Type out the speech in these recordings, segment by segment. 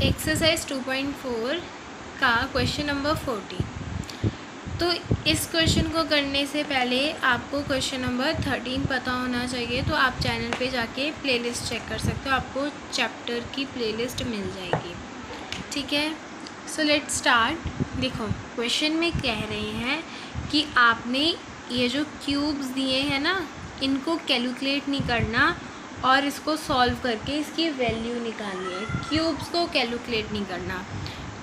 Exercise 2.4 का question number 40। तो इस क्वेश्चन को करने से पहले आपको क्वेश्चन नंबर 13 पता होना चाहिए। तो आप चैनल पे जाके प्लेलिस्ट चेक कर सकते हो, आपको चैप्टर की प्लेलिस्ट मिल जाएगी। ठीक है, सो लेट्स स्टार्ट। देखो क्वेश्चन में कह रहे हैं कि आपने ये जो क्यूब्स दिए हैं ना, इनको कैलकुलेट नहीं करना और इसको सॉल्व करके इसकी वैल्यू निकालनी है। क्यूब्स को कैलकुलेट नहीं करना।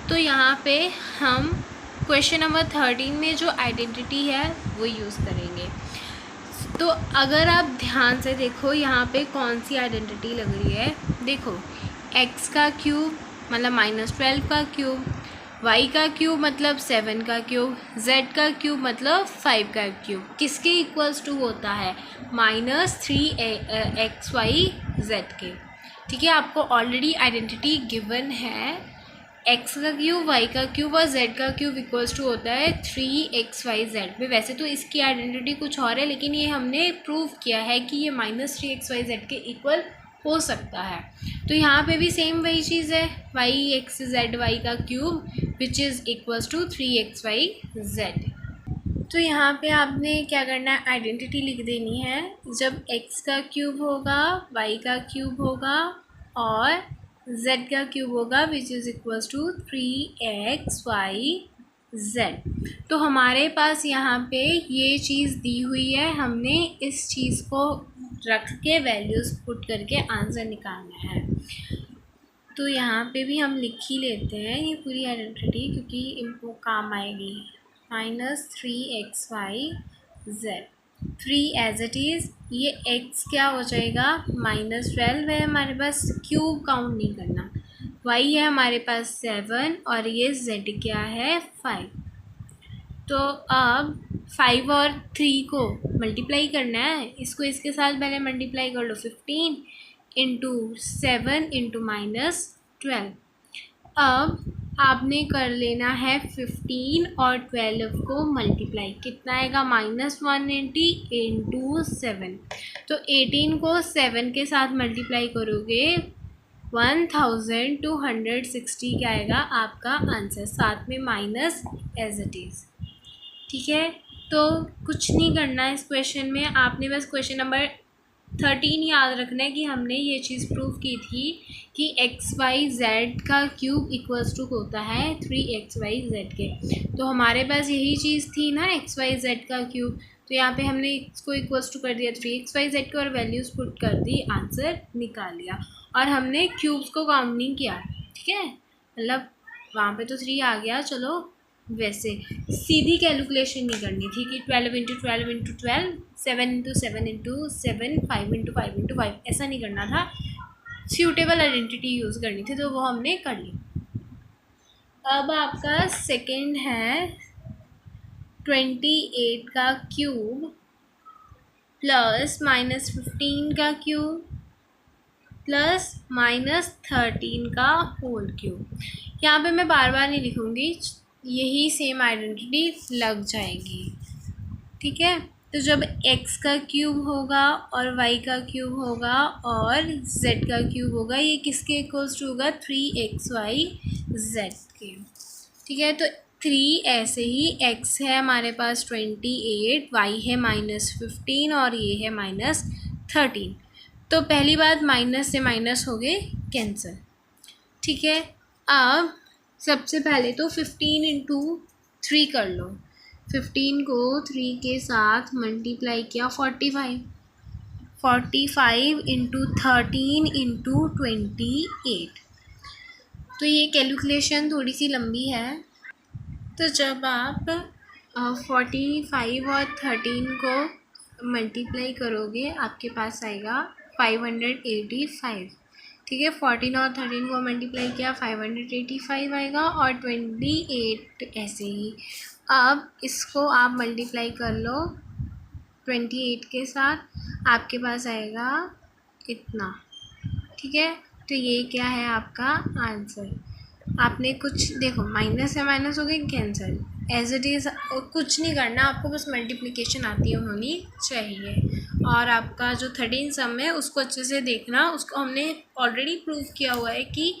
तो यहाँ पे हम क्वेश्चन नंबर 13 में जो आइडेंटिटी है वो यूज़ करेंगे। तो अगर आप ध्यान से देखो यहाँ पे कौन सी आइडेंटिटी लग रही है। देखो x का क्यूब मतलब -12 का क्यूब, y का क्यूब मतलब 7 का क्यूब, z का क्यूब मतलब 5 का क्यूब किसके इक्वल्स टू होता है? -3xyz के। ठीक है, आपको ऑलरेडी आइडेंटिटी गिवन है। x का क्यूब, y का क्यूब और z का क्यूब इक्वल्स टू होता है 3xyz में। वैसे तो इसकी आइडेंटिटी कुछ और है, लेकिन ये हमने प्रूव किया है कि ये -3xyz के इक्वल हो सकता है। तो यहाँ पे भी सेम वही चीज़ है, y का cube which is equals to 3xyz। तो यहाँ पे आपने क्या करना है, आइडेंटिटी लिख देनी है। जब x का क्यूब होगा, y का क्यूब होगा और z का क्यूब होगा विच इज़ इक्वल्स टू 3xyz। तो हमारे पास यहाँ पे ये चीज़ दी हुई है, हमने इस चीज़ को रख के वैल्यूज़ पुट करके आंसर निकालना है। तो यहाँ पे भी हम लिख ही लेते हैं ये पूरी आइडेंटिटी, क्योंकि इनको काम आएगी। -3xyz, 3 as it is. ये x क्या हो जाएगा, -12 है हमारे पास, क्यूब काउंट नहीं करना। y है हमारे पास 7 और ये z क्या है 5। तो अब 5 और 3 को मल्टीप्लाई करना है, इसको इसके साथ पहले मल्टीप्लाई कर लो। 15 इंटू 7 इंटू -12। अब आपने कर लेना है 15 और 12 को मल्टीप्लाई, कितना आएगा -180 इंटू 7। तो 18 को 7 के साथ मल्टीप्लाई करोगे 1260 क्या आएगा आपका आंसर, साथ में माइनस एज इट इज़। ठीक है, तो कुछ नहीं करना है इस क्वेश्चन में, आपने बस क्वेश्चन नंबर 13 याद रखना है कि हमने ये चीज़ प्रूव की थी कि XYZ का क्यूब इक्वल्स टू होता है 3xyz के। तो हमारे पास यही चीज़ थी ना, XYZ का क्यूब। तो यहाँ पे हमने इसको इक्वल्स टू कर दिया 3xyz को और वैल्यूज़ पुट कर दी, आंसर निकाल लिया। और हमने क्यूब्स को काउंट नहीं किया। ठीक है, मतलब वहाँ पे तो 3 आ गया, चलो वैसे सीधी कैलकुलेशन नहीं करनी थी कि 12 into 12 into 12, 7 into 7 into 7, 5 into 5 into 5, ऐसा नहीं करना था। सूटेबल आइडेंटिटी यूज़ करनी थी, तो वो हमने कर ली। अब आपका सेकंड है 28 का क्यूब प्लस -15 का क्यूब प्लस -13 का होल क्यूब। यहाँ पे मैं बार बार नहीं लिखूँगी, यही सेम आइडेंटिटी लग जाएगी। ठीक है, तो जब x का क्यूब होगा और y का क्यूब होगा और z का क्यूब होगा, ये किसके इक्वल्स टू होगा 3xyz के। ठीक है, तो 3 ऐसे ही, x है हमारे पास 28, y है -15 और ये है -13। तो पहली बात, माइनस से माइनस हो गए कैंसिल। ठीक है, अब सबसे पहले तो 15 इंटू 3 कर लो। 15 को 3 के साथ मल्टीप्लाई किया 45 इंटू 13 इंटू 28। तो ये कैलकुलेशन थोड़ी सी लंबी है। तो जब आप 45 और 13 को मल्टीप्लाई करोगे, आपके पास आएगा 585। ठीक है, 14 और 13 को मल्टीप्लाई किया 585 आएगा और 28 ऐसे ही। अब इसको आप मल्टीप्लाई कर लो 28 के साथ, आपके पास आएगा इतना। ठीक है, तो ये क्या है आपका आंसर। आपने कुछ देखो, माइनस से माइनस हो गई कैंसिल, एज इट इज़ कुछ नहीं करना, आपको बस मल्टीप्लिकेशन आती होनी चाहिए। और आपका जो 13 सम है उसको अच्छे से देखना, उसको हमने ऑलरेडी प्रूव किया हुआ है कि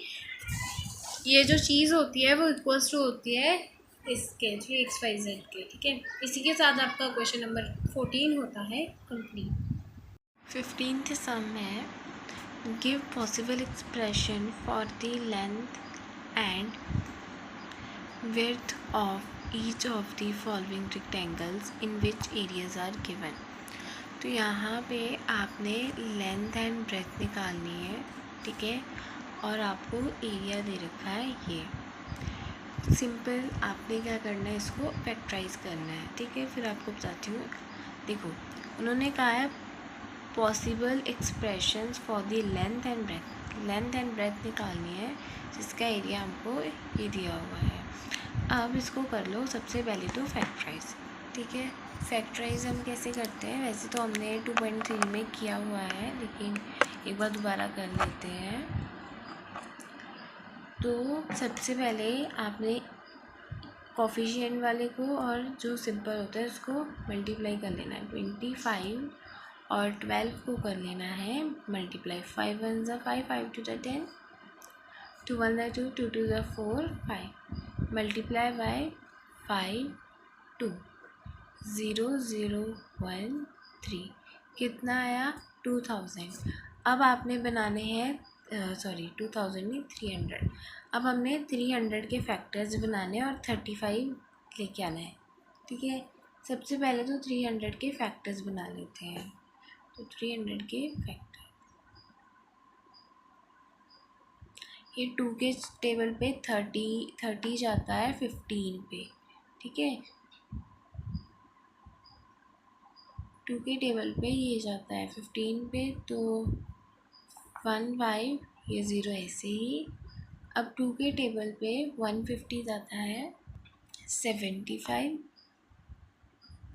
ये जो चीज़ होती है वो इक्वल्स टू होती है इसके 3 XYZ के, ठीक है। इसी के साथ आपका क्वेश्चन नंबर 14 होता है कंप्लीट। 15th सम है, give possible expression for the length and width of each of the following rectangles in which areas are given। तो यहाँ पे आपने लेंथ एंड ब्रेथ निकालनी है, ठीक है, और आपको एरिया दे रखा है ये। सिंपल आपने क्या करना है, इसको फैक्टराइज करना है, ठीक है। फिर आपको बताती हूँ। देखो, उन्होंने कहा है possible expressions for the length and breadth निकालनी है, जिसका एरिया हमको ये दिया हुआ है। अब इसको कर लो सबसे पहले तो फैक्टराइज, ठीक है। फैक्टराइज हम कैसे करते हैं, वैसे तो हमने 2.3 में किया हुआ है, लेकिन एक बार दोबारा कर लेते हैं। तो सबसे पहले आपने कोफिशिएंट वाले को और जो सिंपल होता है उसको मल्टीप्लाई कर लेना है। 25 और 12 को कर लेना है मल्टीप्लाई। 5 1 ज़ा 5, 5 2 ज़ा 10, 2 1 ज़ा 2, 2 2 ज़ा 4, 5 मल्टीप्लाई बाय 5 2 0 0 1 3 कितना आया 2000। अब आपने बनाने हैं 2000 नहीं 300। अब हमने 300 के फैक्टर्स बनाने हैं और 35 लेके आना है, ठीक है। सबसे पहले तो 300 के फैक्टर्स बना लेते हैं। तो 300 के फैक्टर, ये 2 के टेबल पे 30 जाता है 15 पे, ठीक है। 2 के टेबल पे ये जाता है 15 पे, तो 1 5 ये 0 ऐसे ही। अब 2 के टेबल पे 150 जाता है 75।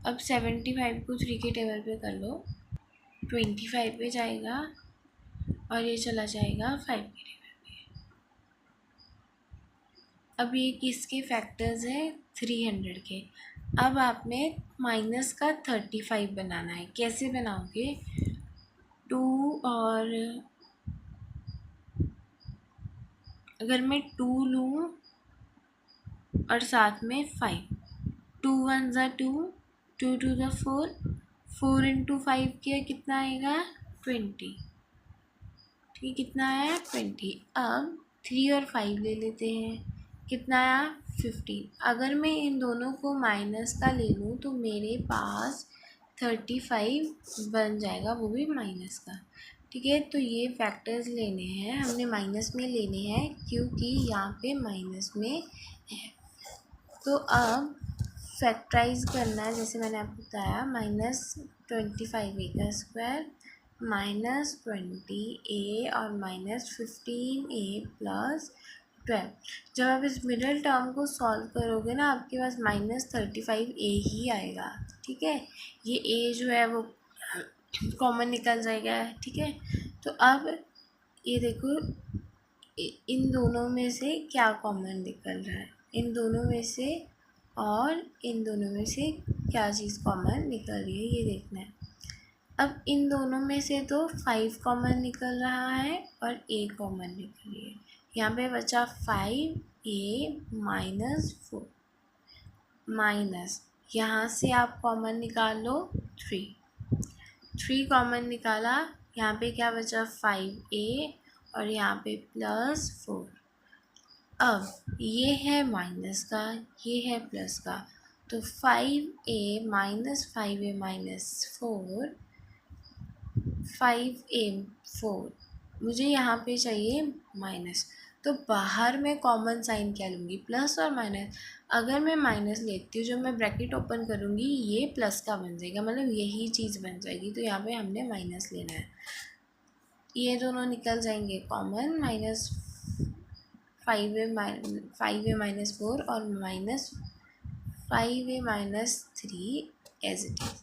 अब 75 को 3 के टेबल पे कर लो, 25 पे जाएगा और ये चला जाएगा 5 के टेबल पे। अब ये किसके फैक्टर्स है 300 के। अब आपने माइनस का 35 बनाना है। कैसे बनाओगे, 2 और अगर मैं 2 लूँ और साथ में 5, 2 1 ज़ा 2, 2 2 ज़ा 4, 4 इंटू 5 किया कितना आएगा 20, ठीक, कितना आया 20। अब 3 और 5 ले लेते हैं, कितना आया 15। अगर मैं इन दोनों को माइनस का ले लूँ तो मेरे पास 35 बन जाएगा, वो भी माइनस का, ठीक है। तो ये फैक्टर्स लेने हैं, हमने माइनस में लेने हैं क्योंकि यहाँ पे माइनस में है। तो अब फैक्टराइज करना है, जैसे मैंने आपको बताया, -25 का स्क्वायर -20a और -15a + 12। जब आप इस मिडिल टर्म को सॉल्व करोगे ना, आपके पास -35a ही आएगा, ठीक है। ये a जो है वो कॉमन निकल जाएगा, ठीक है। तो अब ये देखो, इन दोनों में से क्या कॉमन निकल रहा है, इन दोनों में से और इन दोनों में से क्या चीज़ कॉमन निकल रही है, ये देखना है। अब इन दोनों में से तो 5 कॉमन निकल रहा है और a कॉमन निकल रही है। यहाँ पे बचा 5a - 4 माइनस, यहाँ से आप कॉमन निकाल लो 3 कॉमन निकाला, यहाँ पे क्या बचा 5a और यहाँ पे +4। अब ये है माइनस का, ये है प्लस का, तो 5a - 5a - 4, 5a 4, मुझे यहाँ पे चाहिए माइनस। तो बाहर मैं कॉमन साइन क्या लूँगी, प्लस और माइनस। अगर मैं माइनस लेती हूँ, जब मैं ब्रैकेट ओपन करूँगी ये प्लस का बन जाएगा, मतलब यही चीज़ बन जाएगी। तो यहाँ पे हमने माइनस लेना है, ये दोनों निकल जाएंगे कॉमन, -5a - 4 और -5a - 3 एज इट इज़,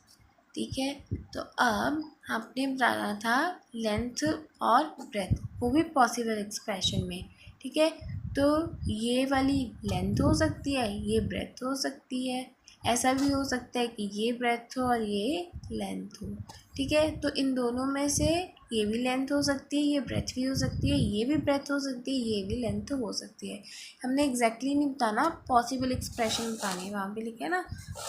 ठीक है। तो अब आपने बताना था लेंथ और ब्रेथ, वो भी पॉसिबल एक्सप्रेशन में, ठीक है। तो ये वाली लेंथ हो सकती है, ये ब्रेथ हो सकती है, ऐसा भी हो सकता है कि ये ब्रेथ हो और ये लेंथ हो, ठीक है। तो इन दोनों में से ये भी लेंथ हो सकती है, ये ब्रेथ भी हो सकती है, ये भी ब्रेथ हो सकती है, ये भी लेंथ हो सकती है। हमने एग्जैक्टली नहीं बताना, पॉसिबल एक्सप्रेशन बतानी है, वहाँ पे लिखे ना,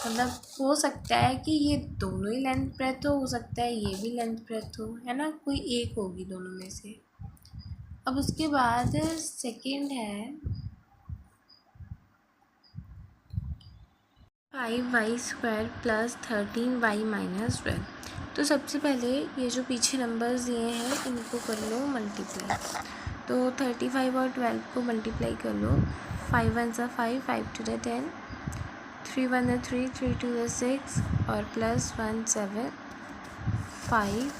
मतलब हो सकता है कि ये दोनों ही लेंथ ब्रेथ हो सकता है ये भी लेंथ ब्रेथ हो, है ना, कोई एक होगी दोनों में से। अब उसके बाद सेकंड है 5y² + 13y - 12। तो सबसे पहले ये जो पीछे नंबर्स दिए हैं इनको कर लो मल्टीप्लाई। तो 35 और 12 को मल्टीप्लाई कर लो। 5 1 सा 5, 5 2 10, 3 1 3, 3 2 6 और +1 7 5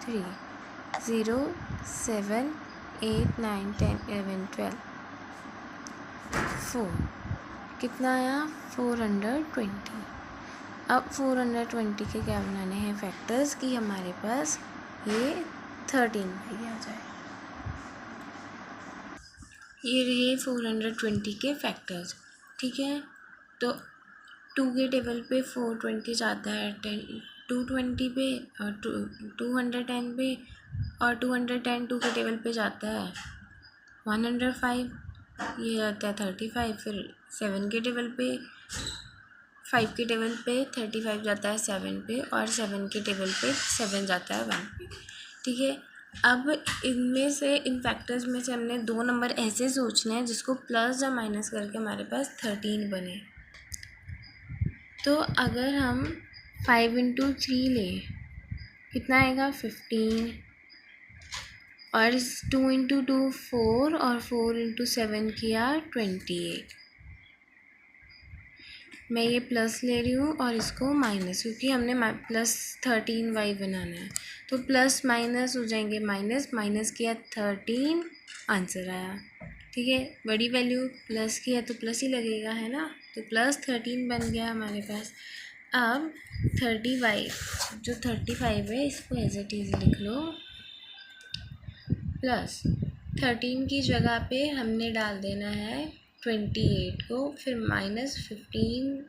3 0 7 8 9 10 11 12 4 कितना आया 420। अब 420 के क्या बनाने हैं फैक्टर्स कि हमारे पास ये 13 भाई आ जाए। ये रहे 420 के फैक्टर्स, ठीक है। तो 2 के टेबल पे 420 जाता है, 220 पे और 210 पे, और 210 2 के टेबल पे जाता है 105, ये आता है 35। फिर 7 के टेबल पे 5 के टेबल पे 35 जाता है 7 पे, और 7 के टेबल पे 7 जाता है 1 पे, ठीक है। अब इनमें से इन फैक्टर्स में से हमने 2 नंबर ऐसे सोचने हैं जिसको प्लस या माइनस करके हमारे पास 13 बने। तो अगर हम 5 × 3 लें कितना आएगा 15, और 2 × 2 4, और 4 × 7 किया 28। मैं ये प्लस ले रही हूँ और इसको माइनस, क्योंकि हमने +13y बनाना है। तो प्लस माइनस हो जाएंगे माइनस, माइनस किया 13, आंसर आया, ठीक है। बड़ी वैल्यू प्लस किया तो प्लस ही लगेगा, है ना। तो +13 बन गया हमारे पास। अब 35, जो 35 है इसको एज इट इज़ लिख लो, प्लस 13 की जगह पे हमने डाल देना है 28 को, फिर -15y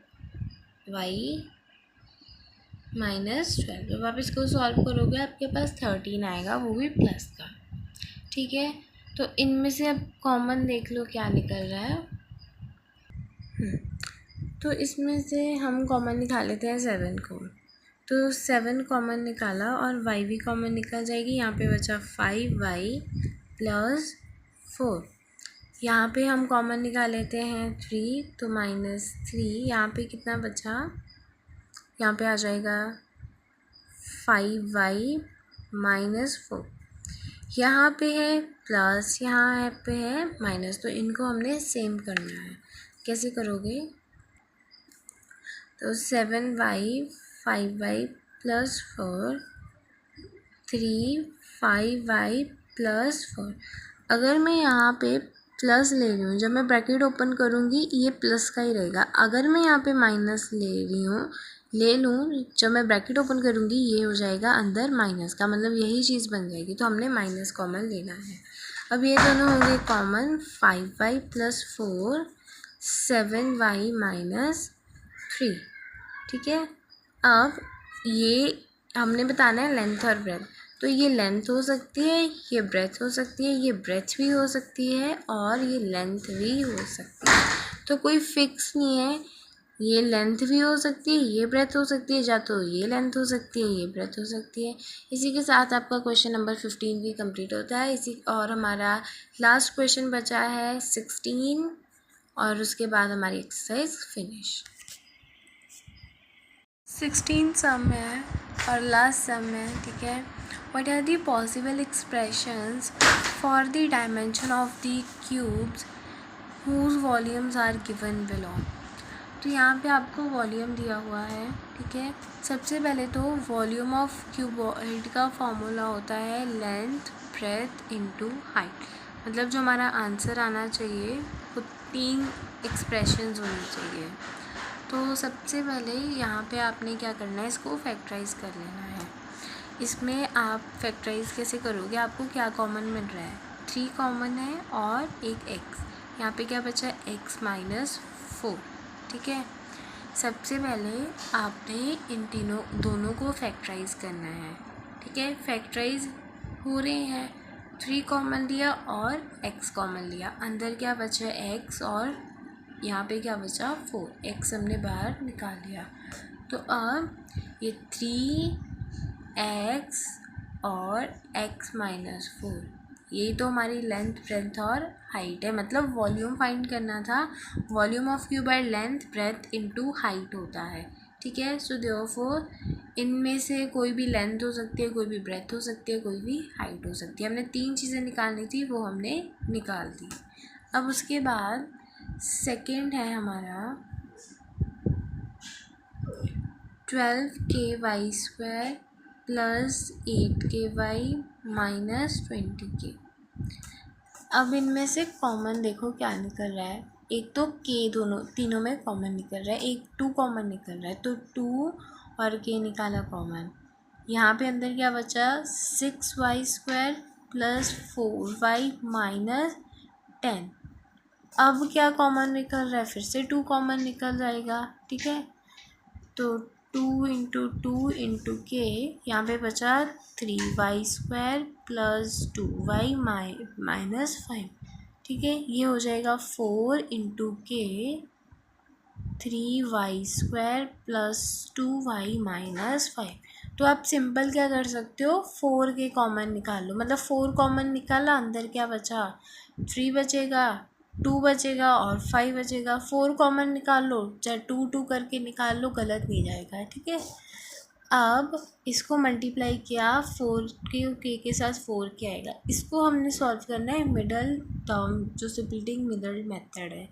- 12। जब आप इसको सॉल्व करोगे आपके पास 13 आएगा, वो भी प्लस का, ठीक है। तो इनमें से अब कॉमन देख लो क्या निकल रहा है। तो इसमें से हम कॉमन निकाल लेते हैं 7 को। तो 7 कॉमन निकाला और y भी कॉमन निकल जाएगी। यहाँ पे बचा 5y + 4। यहाँ पे हम कॉमन निकाल लेते हैं 3, तो -3। यहाँ पे कितना बचा, यहाँ पे आ जाएगा 5y - 4। यहाँ पे है प्लस, यहाँ पे है माइनस, तो इनको हमने सेम करना है। कैसे करोगे, तो 7y 5y + 4, 3 5y + 4। अगर मैं यहाँ पे प्लस ले रही हूँ, जब मैं ब्रैकेट ओपन करूँगी ये प्लस का ही रहेगा। अगर मैं यहाँ पे माइनस ले लूँ, जब मैं ब्रैकेट ओपन करूँगी ये हो जाएगा अंदर माइनस का, मतलब यही चीज़ बन जाएगी। तो हमने माइनस कॉमन लेना है। अब ये दोनों होंगे कॉमन, 5y + 4 7y - 3, ठीक है। अब ये हमने बताना है लेंथ और ब्रेथ। तो ये लेंथ हो सकती है, ये ब्रेथ हो सकती है, ये ब्रेथ भी हो सकती है, और ये लेंथ भी हो सकती है। तो कोई फिक्स नहीं है, ये लेंथ भी हो सकती है, ये ब्रेथ हो सकती है, या तो ये लेंथ हो सकती है, ये ब्रेथ हो सकती है। इसी के साथ आपका क्वेश्चन नंबर 15 भी कंप्लीट होता है। और हमारा लास्ट क्वेश्चन बचा है 16, और उसके बाद हमारी एक्सरसाइज फिनिश। 16 सम है और लास्ट सम है, ठीक है। What are the possible expressions for the dimension of the cubes whose volumes are given below? तो यहाँ पे आपको वॉल्यूम दिया हुआ है, ठीक है। सबसे पहले तो वॉल्यूम ऑफ क्यूबॉइड का फॉर्मूला होता है लेंथ ब्रेथ इनटू हाइट। मतलब जो हमारा आंसर आना चाहिए वो 3 एक्सप्रेशंस होनी चाहिए। तो सबसे पहले यहाँ पे आपने क्या करना है, इसको फैक्टराइज कर लेना है। इसमें आप फैक्टराइज कैसे करोगे, आपको क्या कॉमन मिल रहा है, 3 कॉमन है और एक x। यहाँ पे क्या बचा, x - 4, ठीक है। सबसे पहले आपने इन दोनों को फैक्टराइज करना है। ठीक है, फैक्टराइज हो रहे हैं, 3 कॉमन लिया और x कॉमन लिया, अंदर क्या बचा x और यहाँ पे क्या बचा 4, x हमने बाहर निकाल लिया। तो अब ये 3x और x माइनस 4, यही तो हमारी लेंथ ब्रेथ और हाइट है, मतलब वॉल्यूम फाइंड करना था। Volume of cube by length breadth into height होता है। ठीक है, सो देयरफॉर इनमें से कोई भी लेंथ हो सकती है, कोई भी ब्रेथ हो सकती है, कोई भी हाइट हो सकती है। हमने 3 चीज़ें निकालनी थी, वो हमने निकाल दी। अब उसके बाद सेकंड है हमारा 12ky² plus 8ky minus 20k। अब इनमें से कॉमन देखो क्या निकल रहा है, एक तो k तीनों में कॉमन निकल रहा है, एक 2 कॉमन निकल रहा है, तो 2 और k निकाला कॉमन। यहाँ पे अंदर क्या बचा 6y² प्लस 4y माइनस 10। अब क्या कॉमन निकल रहा है, फिर से 2 कॉमन निकल जाएगा। ठीक है, तो 2 इंटू 2 इंटू के, यहाँ पे बचा 3y² प्लस 2y माइनस 5। ठीक है, ये हो जाएगा 4 इंटू के 3y² प्लस 2y माइनस 5। तो आप सिंपल क्या कर सकते हो, 4 के कॉमन निकाल लो, मतलब 4 कॉमन निकाला, अंदर क्या बचा 3 बचेगा, 2 बचेगा और 5 बचेगा। 4 कॉमन निकाल लो, चाहे 2 करके निकाल लो, गलत नहीं जाएगा। ठीक है, अब इसको मल्टीप्लाई किया 4 के साथ 4 के आएगा, इसको हमने सॉल्व करना है मिडल टर्म, जो सिप्लिटिंग मिडल मेथड है।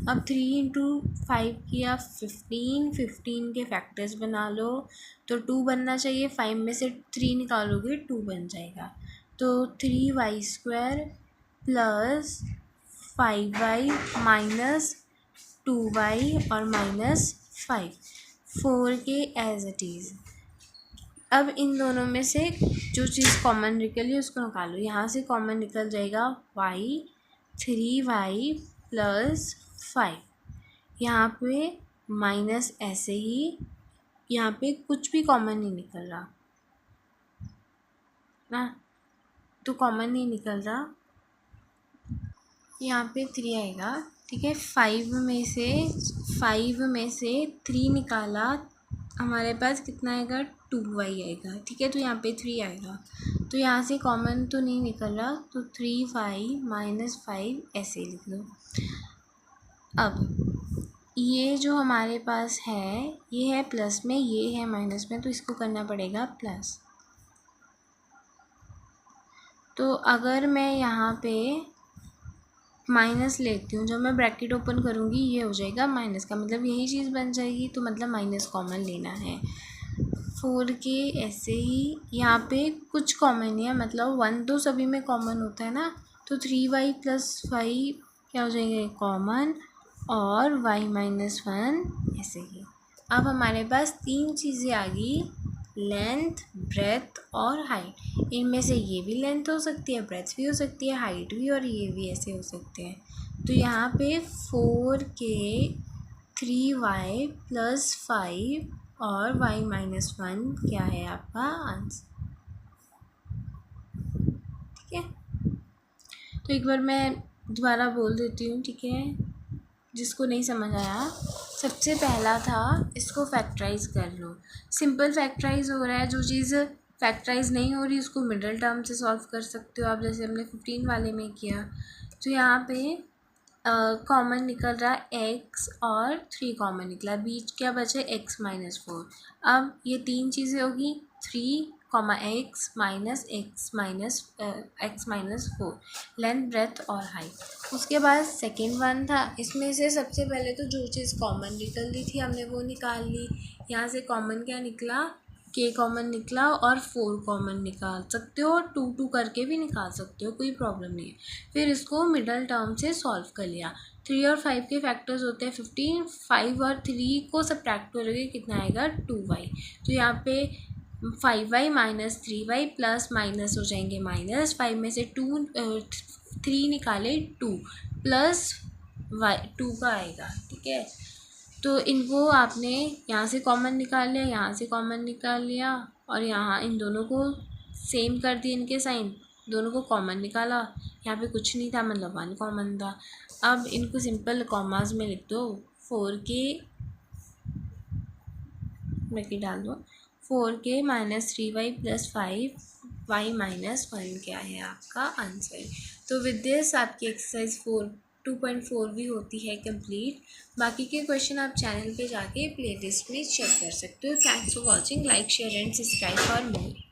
अब 3 इंटू 5 किया 15 के फैक्टर्स बना लो, तो 2 बनना चाहिए, 5 में से 3 निकालोगे 2 बन जाएगा। तो 3y² plus 5y minus 2y और माइनस 5, 4 के एज इट इज़। अब इन दोनों में से जो चीज़ कॉमन निकली उसको निकालो, यहाँ से कॉमन निकल जाएगा y, 3y प्लस 5, यहाँ पे माइनस ऐसे ही, यहाँ पे कुछ भी कॉमन नहीं निकल रहा ना, तो कॉमन नहीं निकल रहा, यहाँ पे 3 आएगा। ठीक है, 5 में से 3 निकाला, हमारे पास कितना आएगा 2y आएगा। ठीक है, तो यहाँ पे 3 आएगा, तो यहाँ से कॉमन तो नहीं निकल रहा, तो 3y माइनस 5 ऐसे लिख लो। अब ये जो हमारे पास है, ये है प्लस में, ये है माइनस में, तो इसको करना पड़ेगा प्लस। तो अगर मैं यहाँ पे माइनस लेती हूँ, जब मैं ब्रैकेट ओपन करूँगी ये हो जाएगा माइनस का, मतलब यही चीज़ बन जाएगी, तो मतलब माइनस कॉमन लेना है। 4 के ऐसे ही, यहाँ पे कुछ कॉमन नहीं है, मतलब 1 तो सभी में कॉमन होता है ना, तो 3y प्लस 5 क्या हो जाएगा कॉमन, और y माइनस 1 ऐसे ही। अब हमारे पास 3 चीज़ें आ गई, लेंथ, ब्रेथ और हाइट। इनमें से ये भी लेंथ हो सकती है, ब्रेथ भी हो सकती है, हाइट भी, और ये भी ऐसे हो सकते हैं। तो यहाँ पे 4 के 3y प्लस 5 और y माइनस 1 क्या है आपका आंसर। ठीक है, तो एक बार मैं दोबारा बोल देती हूँ। ठीक है, जिसको नहीं समझ आया, सबसे पहला था इसको फैक्टराइज कर लो, सिंपल फैक्टराइज हो रहा है, जो चीज़ फैक्टराइज नहीं हो रही उसको मिडल टर्म से सॉल्व कर सकते हो आप, जैसे हमने 15 वाले में किया। तो यहाँ पे कॉमन निकल रहा x और 3 कॉमन निकला, बीच क्या बचे x माइनस 4। अब ये 3 चीज़ें होगी, 3 x minus x minus 4, length, breadth और हाइट। उसके बाद सेकेंड वन था, इसमें से सबसे पहले तो जो चीज़ कॉमन निकल रही थी हमने वो निकाल ली। यहाँ से कॉमन क्या निकला, k कॉमन निकला, और 4 कॉमन निकाल सकते हो, और 2 करके भी निकाल सकते हो, कोई प्रॉब्लम नहीं है। फिर इसको मिडल टर्म से सॉल्व कर लिया। 3 और 5 के फैक्टर्स होते हैं 15, 5 और 3 को सब्ट्रैक्ट करोगे कितना आएगा 2y। तो यहाँ पे 5y minus 3y plus minus हो जाएंगे माइनस, 5 में से 3 निकाले 2 प्लस y 2 का आएगा। ठीक है, तो इनको आपने यहाँ से कॉमन निकाल लिया, यहाँ से कॉमन निकाल लिया और यहाँ इन दोनों को सेम कर दिए इनके साइन, दोनों को कॉमन निकाला, यहाँ पे कुछ नहीं था मतलब 1 कॉमन था। अब इनको सिंपल कॉमास में लिख दो, 4k ब्रैकेट डाल दो, 4k - 3y + 5y - 1 क्या है आपका आंसर। तो विद दिस आपकी एक्सरसाइज 2.4 भी होती है कंप्लीट। बाकी के क्वेश्चन आप चैनल पे जाके प्लेलिस्ट में चेक कर सकते हो। Thanks for watching, like share and subscribe for more.